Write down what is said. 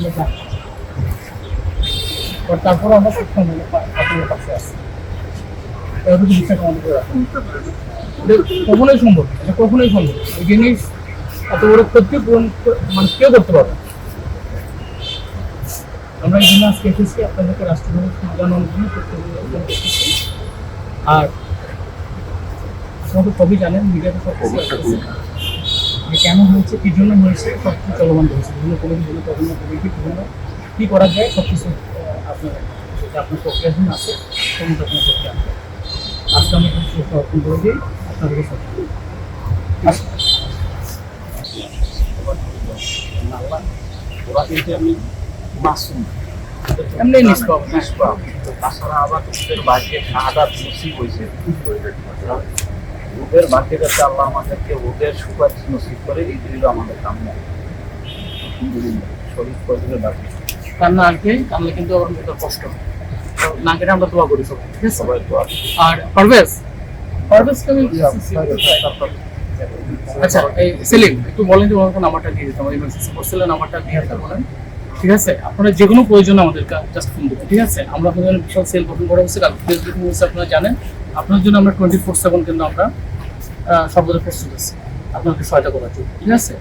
আমরা জানি, তারপর আমরা সক্ষম হলে আপনাদের কাছে আসি, এতটুকু বিশ্বাস আমাদের করে রাখুন। এটা কখনোই সম্ভব, এটা কখনোই সম্ভব। এই জিনিস এত বড় ক্ষতি পূরণ মানে কেউ করতে পারবে না। আমরা এই জন্য আজকে এসেছি আপনাদেরকে রাষ্ট্রভাবে জানানোর জন্য করতেছি। আর আপনারা তো সবই জানেন, মিডিয়াতে সব কিছু আসতেছে যে কেন হয়েছে, কী জন্য হয়েছে, সব কিছু চলমান রয়েছে। বিভিন্ন কোনো তদন্ত কমিটি বিভিন্ন কী করা যায় সব কিছু আপনার যেটা আপনার প্রক্রিয়ার জন্য আছে সমস্ত আপনার প্রক্রিয়া আছে। আজকে আমি কিছু অর্পণ করে দিই আপনাদেরকে সব ওরা কিন্তু এমনি মাসুম, এমনি নিষ্পাপ। তাছাড়া আবার ওদের ভাগ্যে শাহাদাত নসিব হয়েছে। ওদের ভাগ্যের কাছে আল্লাহ আমাদেরকে ওদের সুপারিশ নসিব করে, এই দিল আমাদের কাম্য। শরীর ফজলের ভাগ্য কান্না আসবে, কান্না কিন্তু আমার ভিতর কষ্ট না কেটে আমরা দোয়া করি সবাই, ঠিক আছে? সবাই তো আর আর পারভেজকে আমি আচ্ছা এই সেলিম একটু বলেন যে ওনাকে নাম্বারটা দিয়ে দিতে, আমার ইমার্জেন্সি হোস্টেলের নাম্বারটা দিয়ে দিতে বলেন, ঠিক আছে? আপনারা যে কোনো প্রয়োজন আমাদেরকে জাস্ট ফোন দেবেন, ঠিক আছে? আমরা আপনাদের বিশাল সেল গঠন করা হচ্ছে, ফেসবুক হচ্ছে আপনারা জানেন। আপনার জন্য আমরা 24/7 কিন্তু আমরা সর্বদা প্রস্তুত আছি আপনাকে সহায়তা করার জন্য, ঠিক আছে?